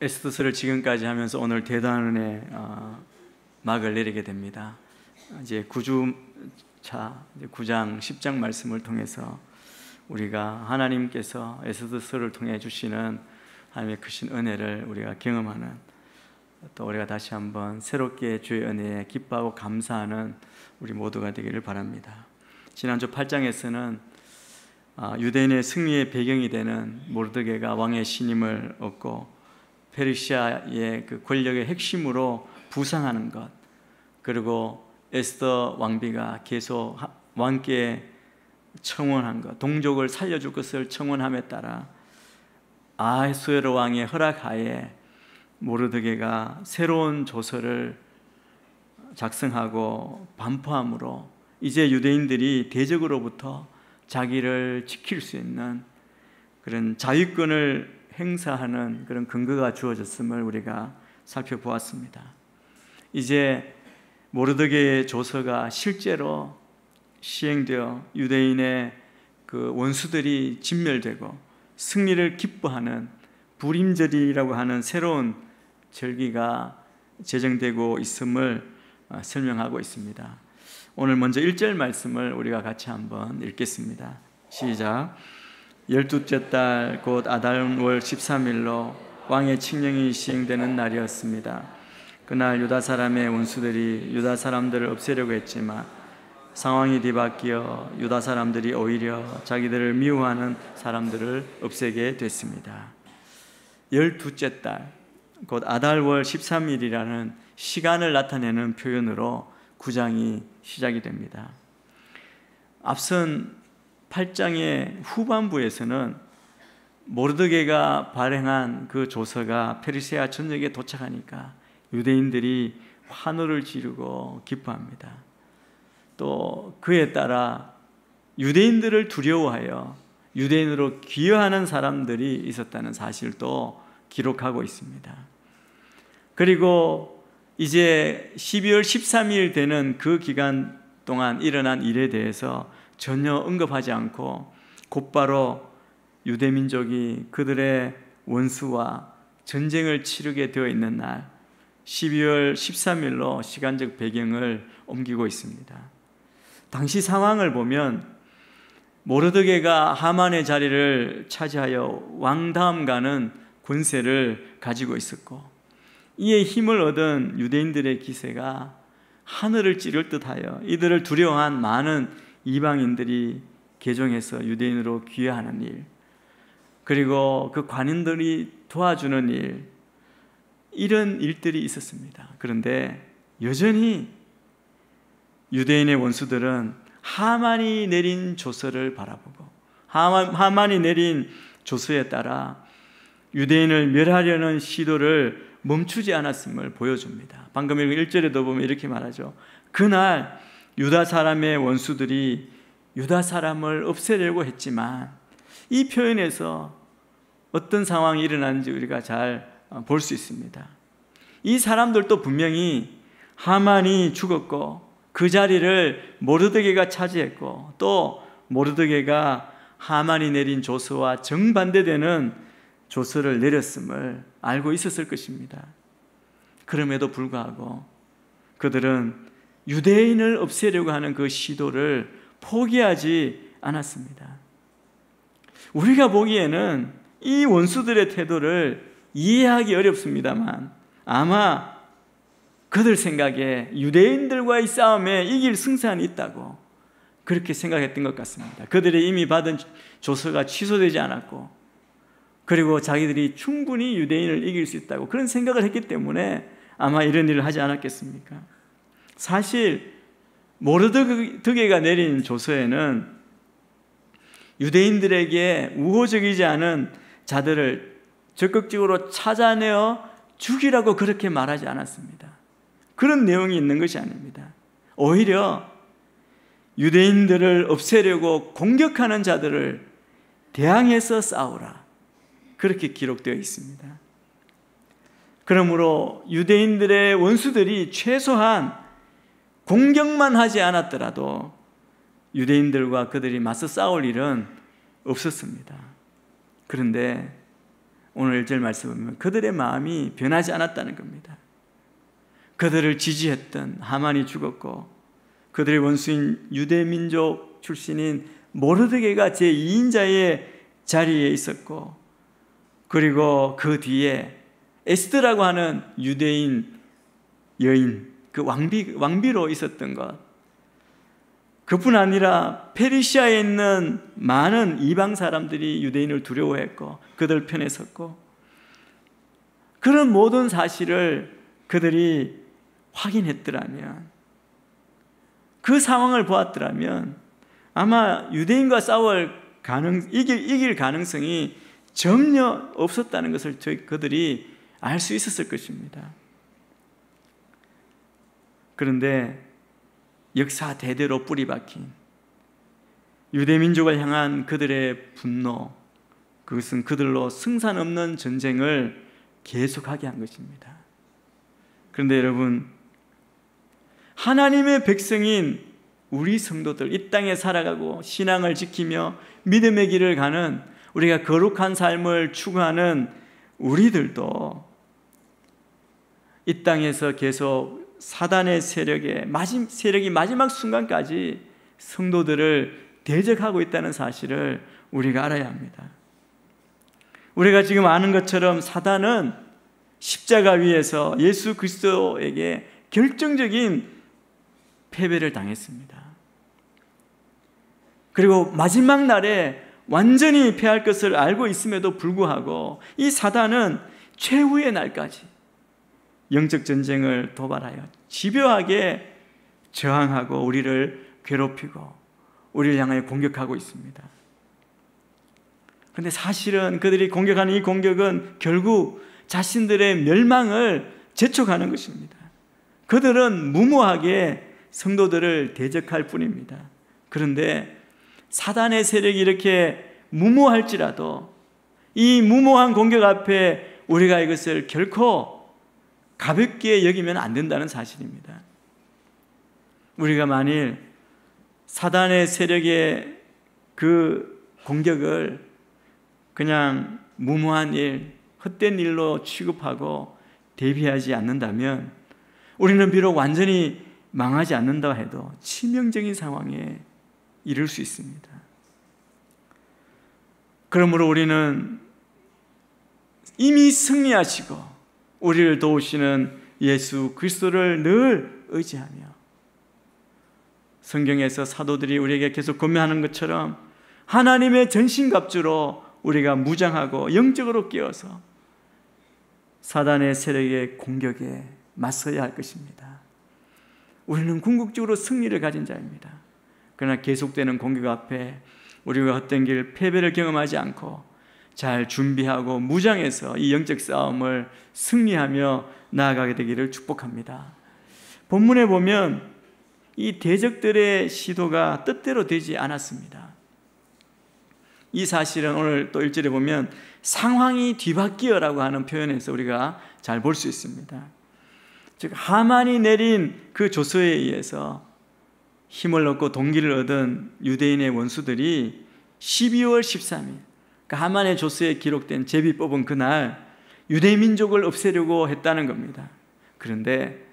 에스더서를 지금까지 하면서 오늘 대단한 은혜 막을 내리게 됩니다. 이제 9주차 9장 10장 말씀을 통해서 우리가 하나님께서 에스더서를 통해 주시는 하나님의 크신 은혜를 우리가 경험하는, 또 우리가 다시 한번 새롭게 주의 은혜에 기뻐하고 감사하는 우리 모두가 되기를 바랍니다. 지난주 8장에서는 유대인의 승리의 배경이 되는 모르드게가 왕의 신임을 얻고 페르시아의 그 권력의 핵심으로 부상하는 것, 그리고 에스더 왕비가 계속 왕께 청원한 것, 동족을 살려줄 것을 청원함에 따라 아하수에로 왕의 허락하에 모르드게가 새로운 조서를 작성하고 반포함으로 이제 유대인들이 대적으로부터 자기를 지킬 수 있는 그런 자위권을 행사하는 그런 근거가 주어졌음을 우리가 살펴보았습니다. 이제 모르드게의 조서가 실제로 시행되어 유대인의 그 원수들이 진멸되고 승리를 기뻐하는 불임절이라고 하는 새로운 절기가 제정되고 있음을 설명하고 있습니다. 오늘 먼저 1절 말씀을 우리가 같이 한번 읽겠습니다. 시작. 12째 달 곧 아달월 13일로 왕의 칙령이 시행되는 날이었습니다. 그날 유다 사람의 원수들이 유다 사람들을 없애려고 했지만 상황이 뒤바뀌어 유다 사람들이 오히려 자기들을 미워하는 사람들을 없애게 됐습니다. 12째 달 곧 아달월 13일이라는 시간을 나타내는 표현으로 9장이 시작이 됩니다. 앞선 8장의 후반부에서는 모르드게가 발행한 그 조서가 페르시아 전역에 도착하니까 유대인들이 환호를 지르고 기뻐합니다. 또 그에 따라 유대인들을 두려워하여 유대인으로 귀화하는 사람들이 있었다는 사실도 기록하고 있습니다. 그리고 이제 12월 13일 되는 그 기간 동안 일어난 일에 대해서 전혀 언급하지 않고 곧바로 유대민족이 그들의 원수와 전쟁을 치르게 되어 있는 날 12월 13일로 시간적 배경을 옮기고 있습니다. 당시 상황을 보면 모르드게가 하만의 자리를 차지하여 왕다음 가는 권세를 가지고 있었고, 이에 힘을 얻은 유대인들의 기세가 하늘을 찌를 듯하여 이들을 두려워한 많은 이방인들이 개종해서 유대인으로 귀화하는 일, 그리고 그 관인들이 도와주는 일, 이런 일들이 있었습니다. 그런데 여전히 유대인의 원수들은 하만이 내린 조서를 바라보고 하만이 내린 조서에 따라 유대인을 멸하려는 시도를 멈추지 않았음을 보여줍니다. 방금 읽은 1절에도 보면 이렇게 말하죠. 그날 유다 사람의 원수들이 유다 사람을 없애려고 했지만, 이 표현에서 어떤 상황이 일어나는지 우리가 잘 볼 수 있습니다. 이 사람들도 분명히 하만이 죽었고 그 자리를 모르드게가 차지했고, 또 모르드게가 하만이 내린 조서와 정반대되는 조서를 내렸음을 알고 있었을 것입니다. 그럼에도 불구하고 그들은 유대인을 없애려고 하는 그 시도를 포기하지 않았습니다. 우리가 보기에는 이 원수들의 태도를 이해하기 어렵습니다만, 아마 그들 생각에 유대인들과의 싸움에 이길 승산이 있다고 그렇게 생각했던 것 같습니다. 그들이 이미 받은 조서가 취소되지 않았고, 그리고 자기들이 충분히 유대인을 이길 수 있다고 그런 생각을 했기 때문에 아마 이런 일을 하지 않았겠습니까? 사실 모르드게가 내린 조서에는 유대인들에게 우호적이지 않은 자들을 적극적으로 찾아내어 죽이라고 그렇게 말하지 않았습니다. 그런 내용이 있는 것이 아닙니다. 오히려 유대인들을 없애려고 공격하는 자들을 대항해서 싸우라, 그렇게 기록되어 있습니다. 그러므로 유대인들의 원수들이 최소한 공격만 하지 않았더라도 유대인들과 그들이 맞서 싸울 일은 없었습니다. 그런데 오늘 1절 말씀 보면 그들의 마음이 변하지 않았다는 겁니다. 그들을 지지했던 하만이 죽었고 그들의 원수인 유대민족 출신인 모르드게가 제2인자의 자리에 있었고, 그리고 그 뒤에 에스더라고 하는 유대인 여인, 그 왕비로 있었던 것, 그뿐 아니라 페르시아에 있는 많은 이방 사람들이 유대인을 두려워했고 그들 편에 섰고, 그런 모든 사실을 그들이 확인했더라면, 그 상황을 보았더라면 아마 유대인과 이길 가능성이 전혀 없었다는 것을 그들이 알 수 있었을 것입니다. 그런데 역사 대대로 뿌리 박힌 유대민족을 향한 그들의 분노, 그것은 그들로 승산 없는 전쟁을 계속하게 한 것입니다. 그런데 여러분, 하나님의 백성인 우리 성도들, 이 땅에 살아가고 신앙을 지키며 믿음의 길을 가는, 우리가 거룩한 삶을 추구하는 우리들도 이 땅에서 계속 사단의 세력이 마지막 순간까지 성도들을 대적하고 있다는 사실을 우리가 알아야 합니다. 우리가 지금 아는 것처럼 사단은 십자가 위에서 예수 그리스도에게 결정적인 패배를 당했습니다. 그리고 마지막 날에 완전히 패할 것을 알고 있음에도 불구하고 이 사단은 최후의 날까지 영적 전쟁을 도발하여 집요하게 저항하고 우리를 괴롭히고 우리를 향하여 공격하고 있습니다. 그런데 사실은 그들이 공격하는 이 공격은 결국 자신들의 멸망을 재촉하는 것입니다. 그들은 무모하게 성도들을 대적할 뿐입니다. 그런데 사단의 세력이 이렇게 무모할지라도 이 무모한 공격 앞에 우리가 이것을 결코 가볍게 여기면 안 된다는 사실입니다. 우리가 만일 사단의 세력의 그 공격을 그냥 무모한 일, 헛된 일로 취급하고 대비하지 않는다면 우리는 비록 완전히 망하지 않는다 해도 치명적인 상황에 이를 수 있습니다. 그러므로 우리는 이미 승리하시고 우리를 도우시는 예수 그리스도를 늘 의지하며, 성경에서 사도들이 우리에게 계속 권면하는 것처럼 하나님의 전신갑주로 우리가 무장하고 영적으로 깨어서 사단의 세력의 공격에 맞서야 할 것입니다. 우리는 궁극적으로 승리를 가진 자입니다. 그러나 계속되는 공격 앞에 우리가 헛된 길, 패배를 경험하지 않고 잘 준비하고 무장해서 이 영적 싸움을 승리하며 나아가게 되기를 축복합니다. 본문에 보면 이 대적들의 시도가 뜻대로 되지 않았습니다. 이 사실은 오늘 또 1절에 보면 상황이 뒤바뀌어라고 하는 표현에서 우리가 잘 볼 수 있습니다. 즉 하만이 내린 그 조서에 의해서 힘을 얻고 동기를 얻은 유대인의 원수들이 12월 13일 그 하만의 조서에 기록된 제비 뽑은 그날 유대 민족을 없애려고 했다는 겁니다. 그런데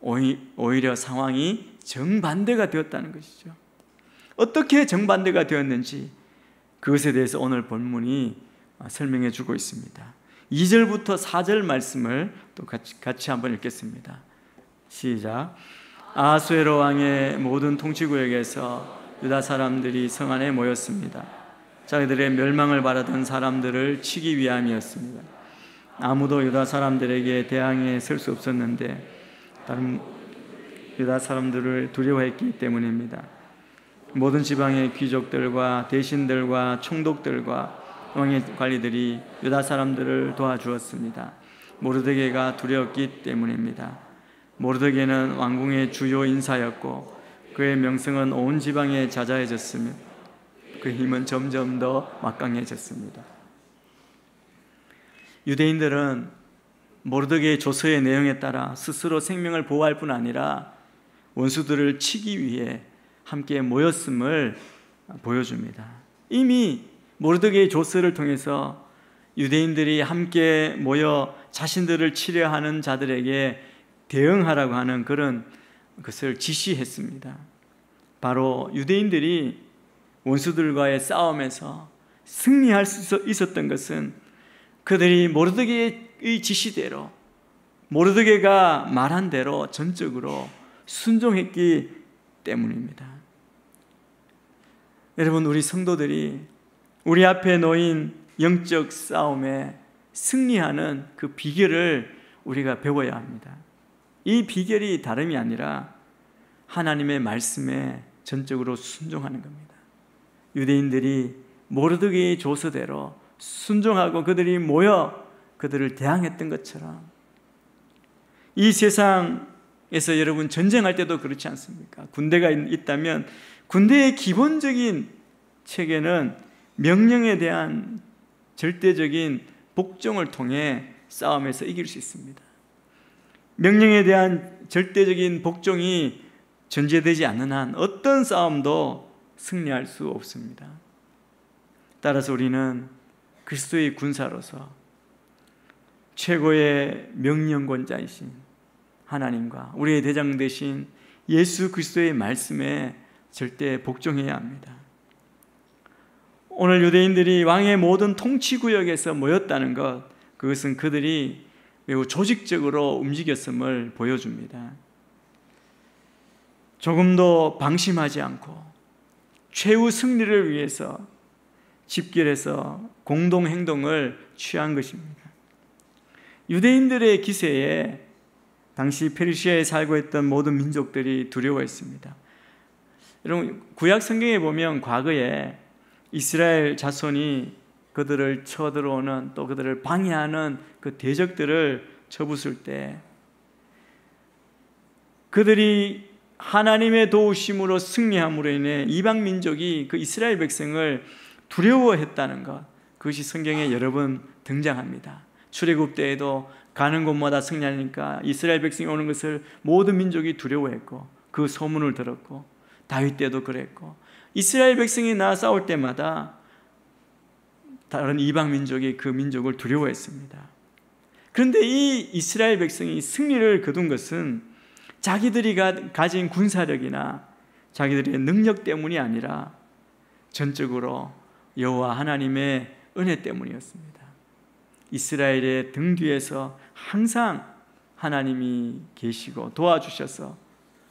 오히려 상황이 정반대가 되었다는 것이죠. 어떻게 정반대가 되었는지 그것에 대해서 오늘 본문이 설명해 주고 있습니다. 2절부터 4절 말씀을 또 같이 한번 읽겠습니다. 시작. 아하수에로 왕의 모든 통치구역에서 유다 사람들이 성 안에 모였습니다. 자기들의 멸망을 바라던 사람들을 치기 위함이었습니다. 아무도 유다 사람들에게 대항해 설 수 없었는데 다른 유다 사람들을 두려워했기 때문입니다. 모든 지방의 귀족들과 대신들과 총독들과 왕의 관리들이 유다 사람들을 도와주었습니다. 모르드게가 두려웠기 때문입니다. 모르드게는 왕궁의 주요 인사였고 그의 명성은 온 지방에 자자해졌으며 그 힘은 점점 더 막강해졌습니다. 유대인들은 모르드게의 조서의 내용에 따라 스스로 생명을 보호할 뿐 아니라 원수들을 치기 위해 함께 모였음을 보여줍니다. 이미 모르드게의 조서를 통해서 유대인들이 함께 모여 자신들을 치려하는 자들에게 대응하라고 하는 그런 것을 지시했습니다. 바로 유대인들이 원수들과의 싸움에서 승리할 수 있었던 것은 그들이 모르드게의 지시대로, 모르드게가 말한 대로 전적으로 순종했기 때문입니다. 여러분, 우리 성도들이 우리 앞에 놓인 영적 싸움에 승리하는 그 비결을 우리가 배워야 합니다. 이 비결이 다름이 아니라 하나님의 말씀에 전적으로 순종하는 겁니다. 유대인들이 모르드게의 조서대로 순종하고 그들이 모여 그들을 대항했던 것처럼 이 세상에서 여러분 전쟁할 때도 그렇지 않습니까? 군대가 있다면 군대의 기본적인 체계는 명령에 대한 절대적인 복종을 통해 싸움에서 이길 수 있습니다. 명령에 대한 절대적인 복종이 전제되지 않는 한 어떤 싸움도 승리할 수 없습니다. 따라서 우리는 그리스도의 군사로서 최고의 명령권자이신 하나님과 우리의 대장 되신 예수 그리스도의 말씀에 절대 복종해야 합니다. 오늘 유대인들이 왕의 모든 통치구역에서 모였다는 것, 그것은 그들이 매우 조직적으로 움직였음을 보여줍니다. 조금도 방심하지 않고 최후 승리를 위해서 집결해서 공동행동을 취한 것입니다. 유대인들의 기세에 당시 페르시아에 살고 있던 모든 민족들이 두려워했습니다. 여러분, 구약 성경에 보면 과거에 이스라엘 자손이 그들을 쳐들어오는, 또 그들을 방해하는 그 대적들을 쳐부술 때 그들이 하나님의 도우심으로 승리함으로 인해 이방 민족이 그 이스라엘 백성을 두려워했다는 것, 그것이 성경에 여러 번 등장합니다. 출애굽 때에도 가는 곳마다 승리하니까 이스라엘 백성이 오는 것을 모든 민족이 두려워했고 그 소문을 들었고, 다윗 때도 그랬고, 이스라엘 백성이 나와 싸울 때마다 다른 이방 민족이 그 민족을 두려워했습니다. 그런데 이 이스라엘 백성이 승리를 거둔 것은 자기들이 가진 군사력이나 자기들의 능력 때문이 아니라 전적으로 여호와 하나님의 은혜 때문이었습니다. 이스라엘의 등 뒤에서 항상 하나님이 계시고 도와주셔서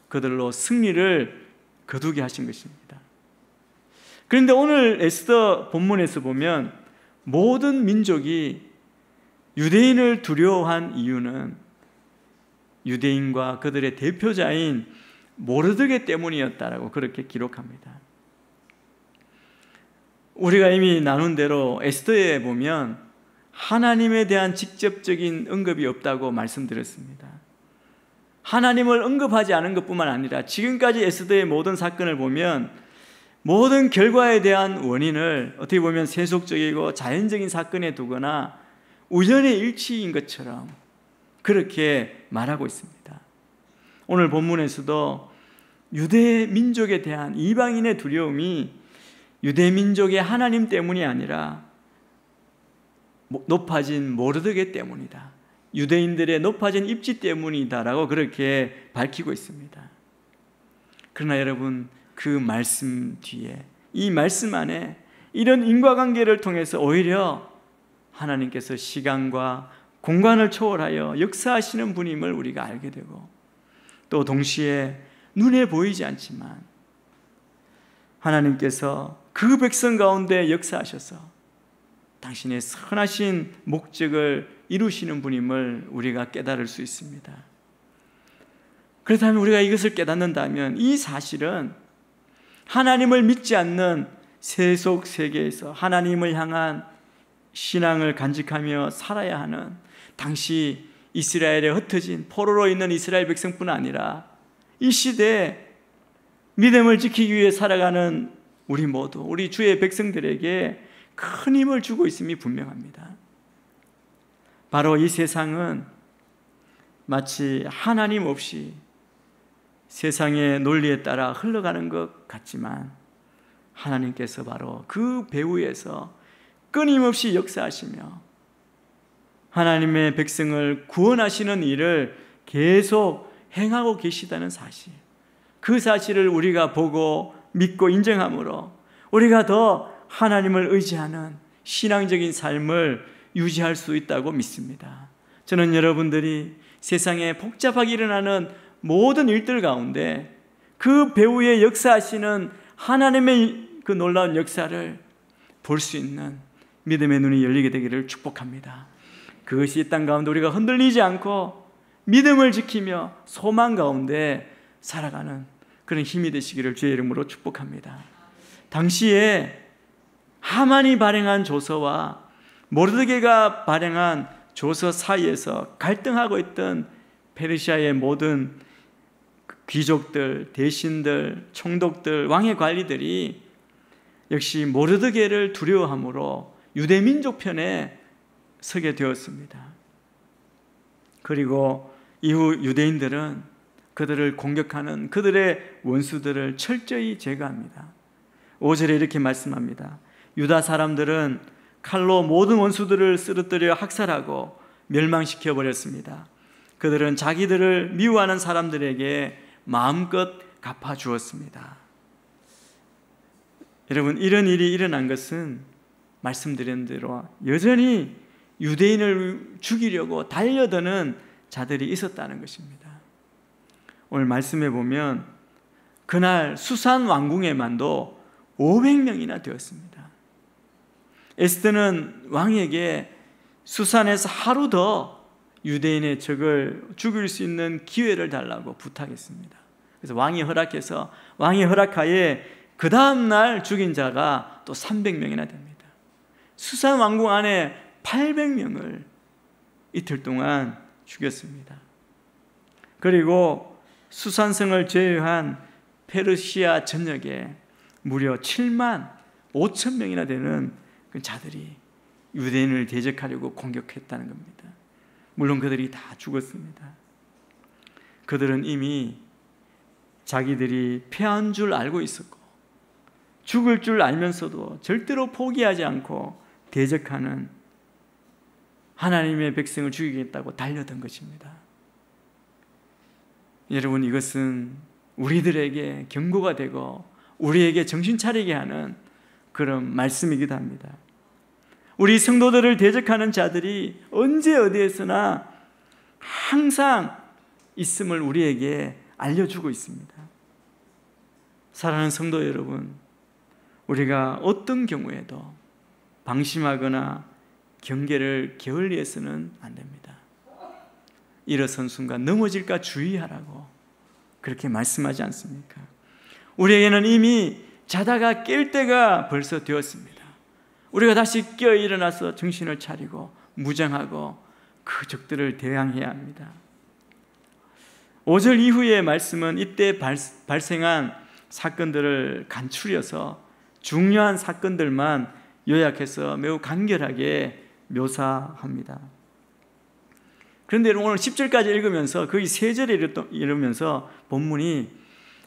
그들로 승리를 거두게 하신 것입니다. 그런데 오늘 에스더 본문에서 보면 모든 민족이 유대인을 두려워한 이유는 유대인과 그들의 대표자인 모르드게 때문이었다라고 그렇게 기록합니다. 우리가 이미 나눈 대로 에스더에 보면 하나님에 대한 직접적인 언급이 없다고 말씀드렸습니다. 하나님을 언급하지 않은 것뿐만 아니라 지금까지 에스더의 모든 사건을 보면 모든 결과에 대한 원인을 어떻게 보면 세속적이고 자연적인 사건에 두거나 우연의 일치인 것처럼 그렇게 말하고 있습니다. 오늘 본문에서도 유대 민족에 대한 이방인의 두려움이 유대 민족의 하나님 때문이 아니라 높아진 모르드게 때문이다, 유대인들의 높아진 입지 때문이다라고 그렇게 밝히고 있습니다. 그러나 여러분, 그 말씀 뒤에, 이 말씀 안에 이런 인과관계를 통해서 오히려 하나님께서 시간과 공간을 초월하여 역사하시는 분임을 우리가 알게 되고, 또 동시에 눈에 보이지 않지만 하나님께서 그 백성 가운데 역사하셔서 당신의 선하신 목적을 이루시는 분임을 우리가 깨달을 수 있습니다. 그렇다면 우리가 이것을 깨닫는다면 이 사실은 하나님을 믿지 않는 세속 세계에서 하나님을 향한 신앙을 간직하며 살아야 하는 당시 이스라엘에 흩어진 포로로 있는 이스라엘 백성뿐 아니라 이 시대에 믿음을 지키기 위해 살아가는 우리 모두, 우리 주의 백성들에게 큰 힘을 주고 있음이 분명합니다. 바로 이 세상은 마치 하나님 없이 세상의 논리에 따라 흘러가는 것 같지만 하나님께서 바로 그 배후에서 끊임없이 역사하시며 하나님의 백성을 구원하시는 일을 계속 행하고 계시다는 사실, 그 사실을 우리가 보고 믿고 인정함으로 우리가 더 하나님을 의지하는 신앙적인 삶을 유지할 수 있다고 믿습니다. 저는 여러분들이 세상에 복잡하게 일어나는 모든 일들 가운데 그 배후에 역사하시는 하나님의 그 놀라운 역사를 볼 수 있는 믿음의 눈이 열리게 되기를 축복합니다. 그것이 이 땅 가운데 우리가 흔들리지 않고 믿음을 지키며 소망 가운데 살아가는 그런 힘이 되시기를 주의 이름으로 축복합니다. 당시에 하만이 발행한 조서와 모르드게가 발행한 조서 사이에서 갈등하고 있던 페르시아의 모든 귀족들, 대신들, 총독들, 왕의 관리들이 역시 모르드게를 두려워함으로 유대 민족 편에 서게 되었습니다. 그리고 이후 유대인들은 그들을 공격하는 그들의 원수들을 철저히 제거합니다. 5절에 이렇게 말씀합니다. 유다 사람들은 칼로 모든 원수들을 쓰러뜨려 학살하고 멸망시켜 버렸습니다. 그들은 자기들을 미워하는 사람들에게 마음껏 갚아주었습니다. 여러분, 이런 일이 일어난 것은 말씀드린 대로 여전히 유대인을 죽이려고 달려드는 자들이 있었다는 것입니다. 오늘 말씀해 보면 그날 수산 왕궁에만도 500명이나 되었습니다. 에스더는 왕에게 수산에서 하루 더 유대인의 적을 죽일 수 있는 기회를 달라고 부탁했습니다. 그래서 왕이 허락해서 왕의 허락하에 그 다음날 죽인 자가 또 300명이나 됩니다. 수산 왕궁 안에 800명을 이틀 동안 죽였습니다. 그리고 수산성을 제외한 페르시아 전역에 무려 7만 5천 명이나 되는 그 자들이 유대인을 대적하려고 공격했다는 겁니다. 물론 그들이 다 죽었습니다. 그들은 이미 자기들이 패한 줄 알고 있었고 죽을 줄 알면서도 절대로 포기하지 않고 대적하는 하나님의 백성을 죽이겠다고 달려든 것입니다. 여러분, 이것은 우리들에게 경고가 되고 우리에게 정신 차리게 하는 그런 말씀이기도 합니다. 우리 성도들을 대적하는 자들이 언제 어디에서나 항상 있음을 우리에게 알려주고 있습니다. 사랑하는 성도 여러분, 우리가 어떤 경우에도 방심하거나 경계를 게을리해서는 안 됩니다. 일어선 순간 넘어질까 주의하라고 그렇게 말씀하지 않습니까? 우리에게는 이미 자다가 깰 때가 벌써 되었습니다. 우리가 다시 깨어 일어나서 정신을 차리고 무장하고 그 적들을 대항해야 합니다. 5절 이후의 말씀은 이때 발생한 사건들을 간추려서 중요한 사건들만 요약해서 매우 간결하게 묘사합니다. 그런데 오늘 10절까지 읽으면서 거의 3절에 이르면서 본문이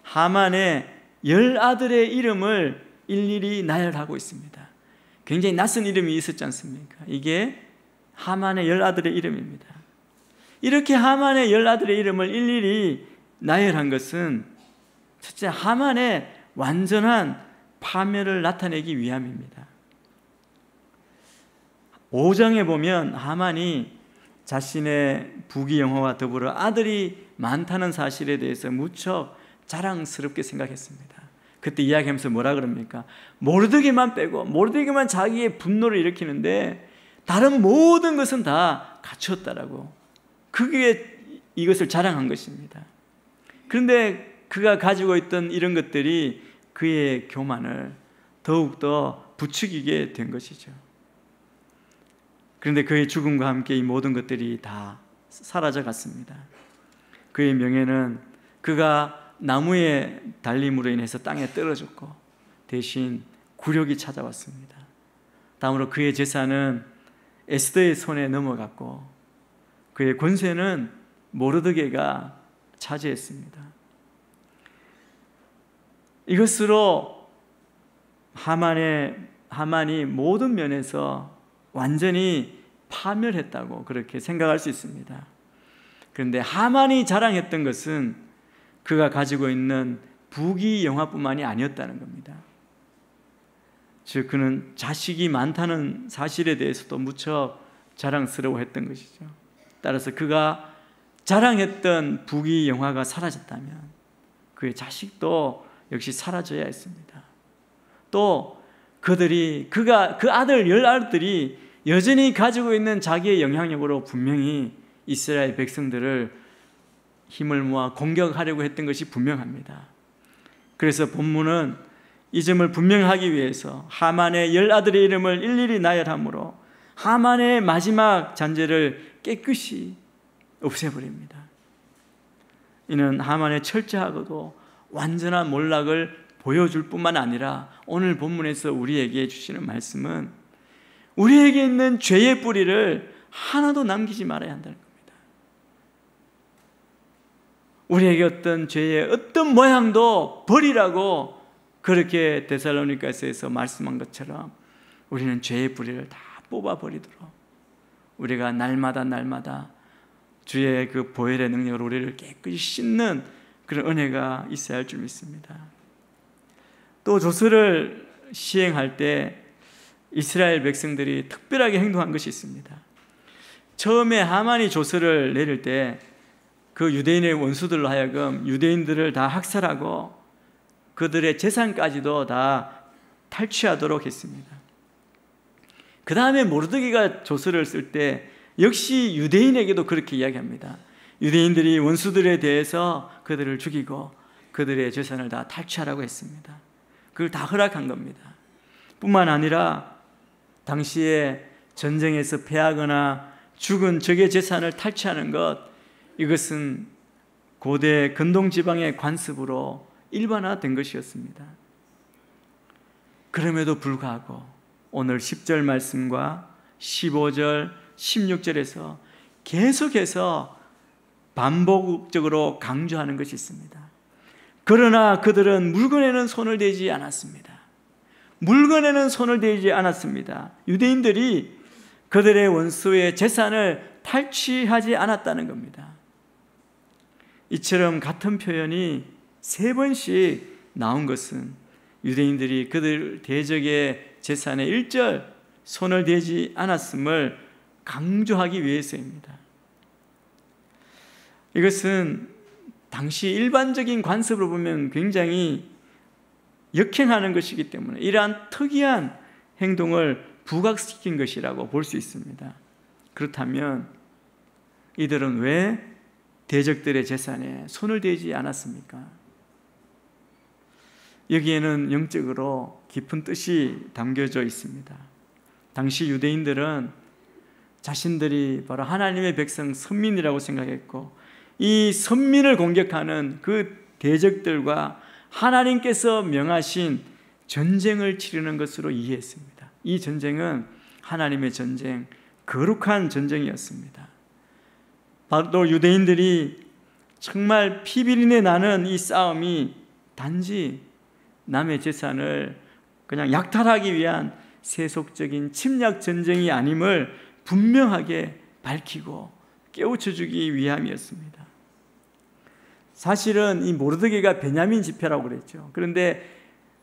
하만의 10아들의 이름을 일일이 나열하고 있습니다. 굉장히 낯선 이름이 있었지 않습니까? 이게 하만의 10아들의 이름입니다. 이렇게 하만의 10아들의 이름을 일일이 나열한 것은 첫째, 하만의 완전한 파멸을 나타내기 위함입니다. 5장에 보면 하만이 자신의 부귀영화와 더불어 아들이 많다는 사실에 대해서 무척 자랑스럽게 생각했습니다. 그때 이야기하면서 뭐라 그럽니까? 모르드게만 빼고 모르드게만 자기의 분노를 일으키는데 다른 모든 것은 다 갖추었다라고, 그게 이것을 자랑한 것입니다. 그런데 그가 가지고 있던 이런 것들이 그의 교만을 더욱더 부추기게 된 것이죠. 그런데 그의 죽음과 함께 이 모든 것들이 다 사라져 갔습니다. 그의 명예는 그가 나무에 달림으로 인해서 땅에 떨어졌고 대신 굴욕이 찾아왔습니다. 다음으로 그의 재산은 에스더의 손에 넘어갔고 그의 권세는 모르드게가 차지했습니다. 이것으로 하만이 모든 면에서 완전히 파멸했다고 그렇게 생각할 수 있습니다. 그런데 하만이 자랑했던 것은 그가 가지고 있는 부귀영화뿐만이 아니었다는 겁니다. 즉 그는 자식이 많다는 사실에 대해서도 무척 자랑스러워했던 것이죠. 따라서 그가 자랑했던 부귀영화가 사라졌다면 그의 자식도 역시 사라져야 했습니다. 또 그 아들 10아들들이 여전히 가지고 있는 자기의 영향력으로 분명히 이스라엘 백성들을 힘을 모아 공격하려고 했던 것이 분명합니다. 그래서 본문은 이 점을 분명하기 위해서 하만의 10아들의 이름을 일일이 나열하므로 하만의 마지막 잔재를 깨끗이 없애버립니다. 이는 하만의 철저하고도 완전한 몰락을 보여줄 뿐만 아니라 오늘 본문에서 우리에게 주시는 말씀은 우리에게 있는 죄의 뿌리를 하나도 남기지 말아야 한다는 겁니다. 우리에게 어떤 죄의 어떤 모양도 버리라고 그렇게 데살로니가서에서 말씀한 것처럼 우리는 죄의 뿌리를 다 뽑아버리도록 우리가 날마다 주의 그 보혈의 능력으로 우리를 깨끗이 씻는 그런 은혜가 있어야 할 줄 믿습니다. 또 조서를 시행할 때 이스라엘 백성들이 특별하게 행동한 것이 있습니다. 처음에 하만이 조서를 내릴 때 그 유대인의 원수들로 하여금 유대인들을 다 학살하고 그들의 재산까지도 다 탈취하도록 했습니다. 그 다음에 모르드게가 조서를 쓸 때 역시 유대인에게도 그렇게 이야기합니다. 유대인들이 원수들에 대해서 그들을 죽이고 그들의 재산을 다 탈취하라고 했습니다. 그걸 다 허락한 겁니다. 뿐만 아니라 당시에 전쟁에서 패하거나 죽은 적의 재산을 탈취하는 것, 이것은 고대 근동지방의 관습으로 일반화된 것이었습니다. 그럼에도 불구하고 오늘 10절 말씀과 15절, 16절에서 계속해서 반복적으로 강조하는 것이 있습니다. 그러나 그들은 물건에는 손을 대지 않았습니다. 물건에는 손을 대지 않았습니다. 유대인들이 그들의 원수의 재산을 탈취하지 않았다는 겁니다. 이처럼 같은 표현이 3번씩 나온 것은 유대인들이 그들 대적의 재산에 일절 손을 대지 않았음을 강조하기 위해서입니다. 이것은 당시 일반적인 관습으로 보면 굉장히 역행하는 것이기 때문에 이러한 특이한 행동을 부각시킨 것이라고 볼 수 있습니다. 그렇다면 이들은 왜 대적들의 재산에 손을 대지 않았습니까? 여기에는 영적으로 깊은 뜻이 담겨져 있습니다. 당시 유대인들은 자신들이 바로 하나님의 백성 선민이라고 생각했고 이 선민을 공격하는 그 대적들과 하나님께서 명하신 전쟁을 치르는 것으로 이해했습니다. 이 전쟁은 하나님의 전쟁, 거룩한 전쟁이었습니다. 바로 유대인들이 정말 피비린내 나는 이 싸움이 단지 남의 재산을 그냥 약탈하기 위한 세속적인 침략 전쟁이 아님을 분명하게 밝히고 깨우쳐주기 위함이었습니다. 사실은 이 모르드게가 베냐민 지파라고 그랬죠. 그런데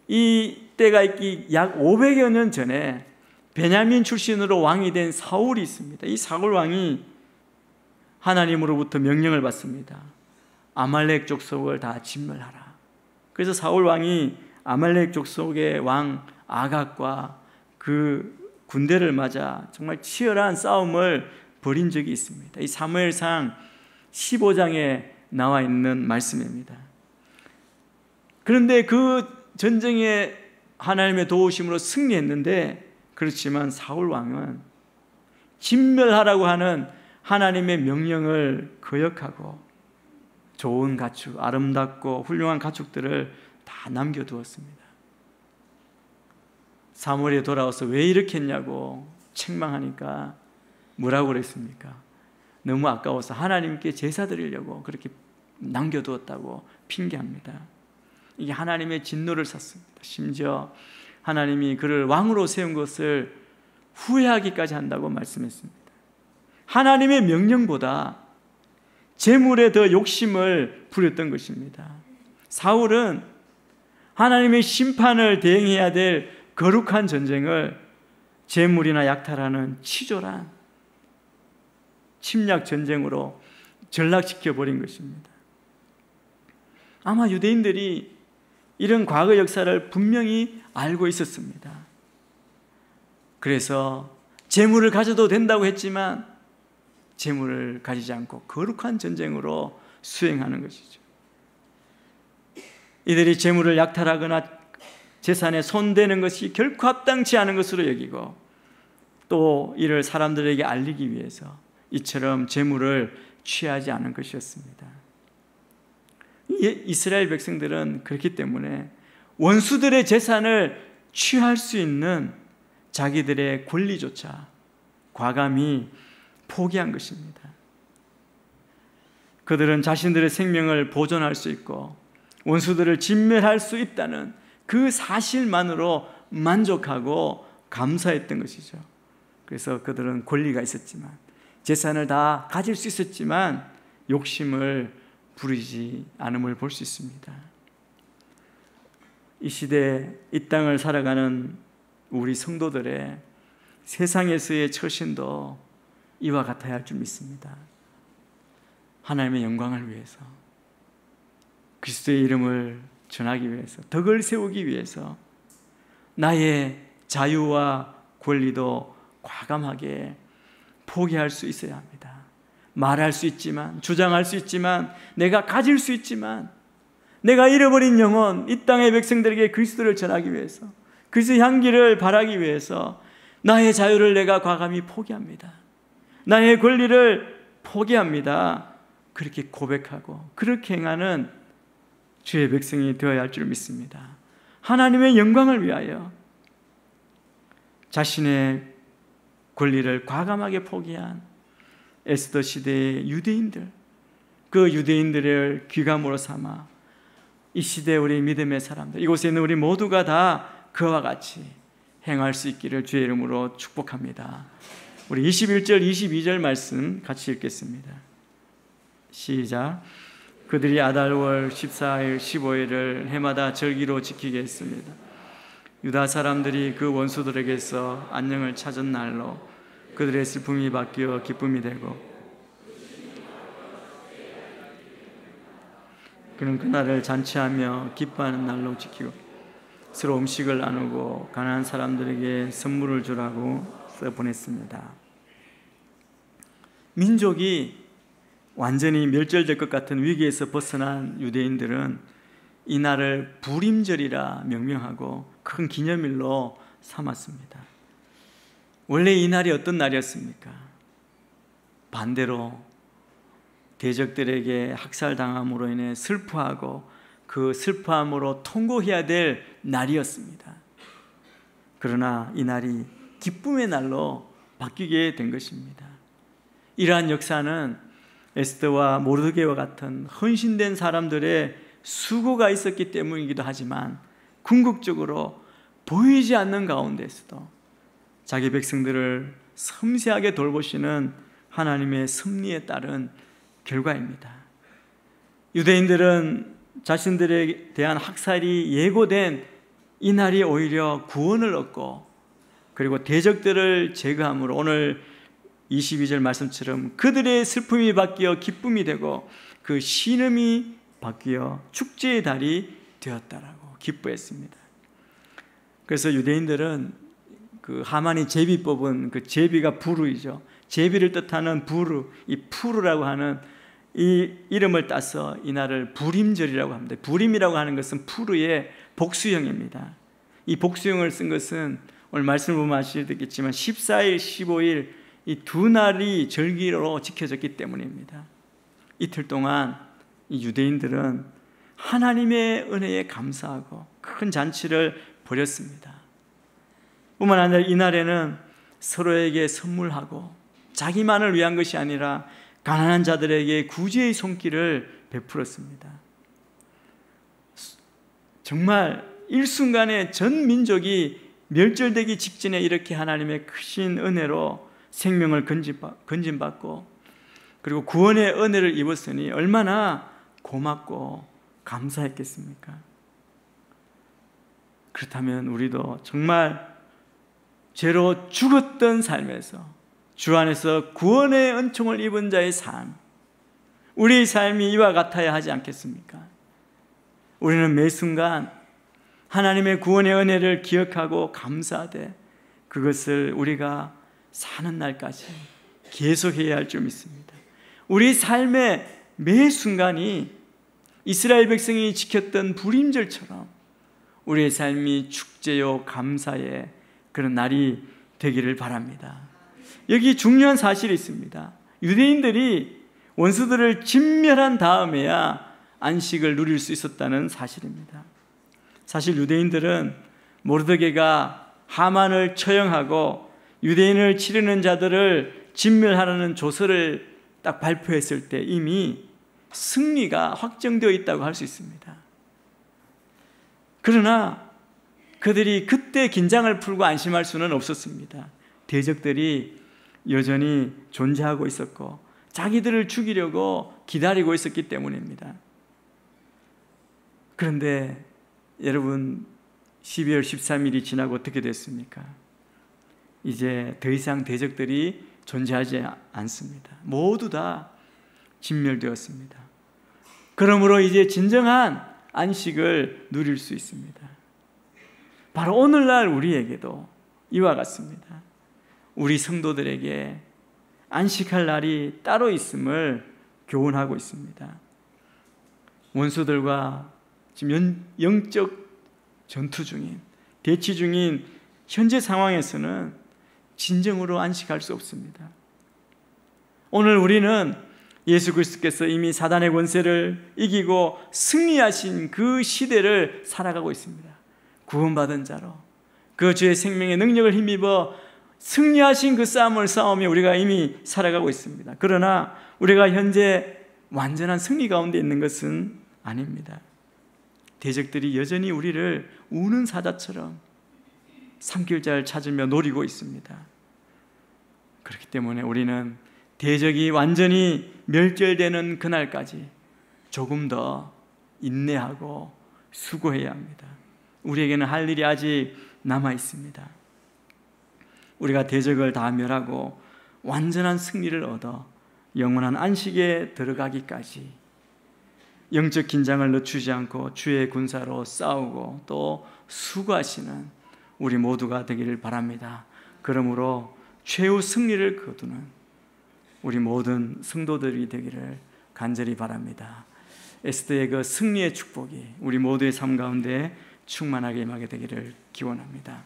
이 때가 약 500여 년 전에 베냐민 출신으로 왕이 된 사울이 있습니다. 이 사울 왕이 하나님으로부터 명령을 받습니다. 아말렉 족속을 다 진멸하라. 그래서 사울 왕이 아말렉 족속의 왕 아각과 그 군대를 맞아 정말 치열한 싸움을 벌인 적이 있습니다. 이 사무엘상 15장에 나와 있는 말씀입니다. 그런데 그 전쟁에 하나님의 도우심으로 승리했는데, 그렇지만 사울 왕은 진멸하라고 하는 하나님의 명령을 거역하고 좋은 가축, 아름답고 훌륭한 가축들을 다 남겨두었습니다. 사무엘에 돌아와서 왜 이렇게 했냐고 책망하니까 뭐라고 그랬습니까? 너무 아까워서 하나님께 제사 드리려고 그렇게 남겨두었다고 핑계합니다. 이게 하나님의 진노를 샀습니다. 심지어 하나님이 그를 왕으로 세운 것을 후회하기까지 한다고 말씀했습니다. 하나님의 명령보다 재물에 더 욕심을 부렸던 것입니다. 사울은 하나님의 심판을 대행해야 될 거룩한 전쟁을 재물이나 약탈하는 치졸한 침략 전쟁으로 전락시켜 버린 것입니다. 아마 유대인들이 이런 과거 역사를 분명히 알고 있었습니다. 그래서 재물을 가져도 된다고 했지만 재물을 가지지 않고 거룩한 전쟁으로 수행하는 것이죠. 이들이 재물을 약탈하거나 재산에 손대는 것이 결코 합당치 않은 것으로 여기고 또 이를 사람들에게 알리기 위해서 이처럼 재물을 취하지 않은 것이었습니다. 이스라엘 백성들은 그렇기 때문에 원수들의 재산을 취할 수 있는 자기들의 권리조차 과감히 포기한 것입니다. 그들은 자신들의 생명을 보존할 수 있고 원수들을 진멸할 수 있다는 그 사실만으로 만족하고 감사했던 것이죠. 그래서 그들은 권리가 있었지만 재산을 다 가질 수 있었지만 욕심을 부리지 않음을 볼 수 있습니다. 이 시대 이 땅을 살아가는 우리 성도들의 세상에서의 처신도 이와 같아야 할 줄 믿습니다. 하나님의 영광을 위해서, 그리스도의 이름을 전하기 위해서, 덕을 세우기 위해서 나의 자유와 권리도 과감하게 포기할 수 있어야 합니다. 말할 수 있지만, 주장할 수 있지만, 내가 가질 수 있지만, 내가 잃어버린 영혼, 이 땅의 백성들에게 그리스도를 전하기 위해서, 그리스도의 향기를 바라기 위해서 나의 자유를 내가 과감히 포기합니다. 나의 권리를 포기합니다. 그렇게 고백하고 그렇게 행하는 주의 백성이 되어야 할 줄 믿습니다. 하나님의 영광을 위하여 자신의 권리를 과감하게 포기한 에스더 시대의 유대인들, 그 유대인들을 귀감으로 삼아 이 시대 우리 믿음의 사람들, 이곳에 있는 우리 모두가 다 그와 같이 행할 수 있기를 주의 이름으로 축복합니다. 우리 21절 22절 말씀 같이 읽겠습니다. 시작. 그들이 아달월 14일 15일을 해마다 절기로 지키게 했습니다. 유다 사람들이 그 원수들에게서 안녕을 찾은 날로 그들의 슬픔이 바뀌어 기쁨이 되고 그는 그날을 잔치하며 기뻐하는 날로 지키고 서로 음식을 나누고 가난한 사람들에게 선물을 주라고 써보냈습니다. 민족이 완전히 멸절될 것 같은 위기에서 벗어난 유대인들은 이 날을 부림절이라 명명하고 큰 기념일로 삼았습니다. 원래 이 날이 어떤 날이었습니까? 반대로 대적들에게 학살당함으로 인해 슬퍼하고 그 슬퍼함으로 통곡해야 될 날이었습니다. 그러나 이 날이 기쁨의 날로 바뀌게 된 것입니다. 이러한 역사는 에스더와 모르드게와 같은 헌신된 사람들의 수고가 있었기 때문이기도 하지만 궁극적으로 보이지 않는 가운데서도 자기 백성들을 섬세하게 돌보시는 하나님의 섭리에 따른 결과입니다. 유대인들은 자신들에 대한 학살이 예고된 이 날이 오히려 구원을 얻고 그리고 대적들을 제거함으로 오늘 22절 말씀처럼 그들의 슬픔이 바뀌어 기쁨이 되고 그 신음이 바뀌어 축제의 달이 되었다라고 기뻐했습니다. 그래서 유대인들은 그 하만이 제비 뽑은 그 제비가 부르이죠. 제비를 뜻하는 부르, 이 푸르라고 하는 이 이름을 따서 이 날을 부림절이라고 합니다. 부림이라고 하는 것은 푸르의 복수형입니다. 이 복수형을 쓴 것은 오늘 말씀을 보면 아시겠지만 14일, 15일 이 두 날이 절기로 지켜졌기 때문입니다. 이틀 동안 이 유대인들은 하나님의 은혜에 감사하고 큰 잔치를 벌였습니다. 뿐만 아니라 이날에는 서로에게 선물하고 자기만을 위한 것이 아니라 가난한 자들에게 구제의 손길을 베풀었습니다. 정말 일순간에 전 민족이 멸절되기 직전에 이렇게 하나님의 크신 은혜로 생명을 건진받고 그리고 구원의 은혜를 입었으니 얼마나 고맙고 감사했겠습니까? 그렇다면 우리도 정말 죄로 죽었던 삶에서 주 안에서 구원의 은총을 입은 자의 삶, 우리의 삶이 이와 같아야 하지 않겠습니까? 우리는 매 순간 하나님의 구원의 은혜를 기억하고 감사하되 그것을 우리가 사는 날까지 계속해야 할 줄 믿습니다. 우리 삶의 매 순간이 이스라엘 백성이 지켰던 불임절처럼 우리의 삶이 축제요 감사의 그런 날이 되기를 바랍니다. 여기 중요한 사실이 있습니다. 유대인들이 원수들을 진멸한 다음에야 안식을 누릴 수 있었다는 사실입니다. 사실 유대인들은 모르드게가 하만을 처형하고 유대인을 치르는 자들을 진멸하라는 조서를 딱 발표했을 때 이미 승리가 확정되어 있다고 할 수 있습니다. 그러나 그들이 그때 긴장을 풀고 안심할 수는 없었습니다. 대적들이 여전히 존재하고 있었고 자기들을 죽이려고 기다리고 있었기 때문입니다. 그런데 여러분 12월 13일이 지나고 어떻게 됐습니까? 이제 더 이상 대적들이 존재하지 않습니다. 모두 다 진멸되었습니다. 그러므로 이제 진정한 안식을 누릴 수 있습니다. 바로 오늘날 우리에게도 이와 같습니다. 우리 성도들에게 안식할 날이 따로 있음을 교훈하고 있습니다. 원수들과 지금 영적 전투 중인, 대치 중인 현재 상황에서는 진정으로 안식할 수 없습니다. 오늘 우리는 예수 그리스도께서 이미 사단의 권세를 이기고 승리하신 그 시대를 살아가고 있습니다. 구원받은 자로 그 주의 생명의 능력을 힘입어 승리하신 그 싸움을 싸우며 우리가 이미 살아가고 있습니다. 그러나 우리가 현재 완전한 승리 가운데 있는 것은 아닙니다. 대적들이 여전히 우리를 우는 사자처럼 삼킬 자를 찾으며 노리고 있습니다. 그렇기 때문에 우리는 대적이 완전히 멸절되는 그날까지 조금 더 인내하고 수고해야 합니다. 우리에게는 할 일이 아직 남아 있습니다. 우리가 대적을 다 멸하고 완전한 승리를 얻어 영원한 안식에 들어가기까지 영적 긴장을 늦추지 않고 주의 군사로 싸우고 또 수고하시는 우리 모두가 되기를 바랍니다. 그러므로 최후 승리를 거두는 우리 모든 성도들이 되기를 간절히 바랍니다. 에스더의 그 승리의 축복이 우리 모두의 삶 가운데 충만하게 임하게 되기를 기원합니다.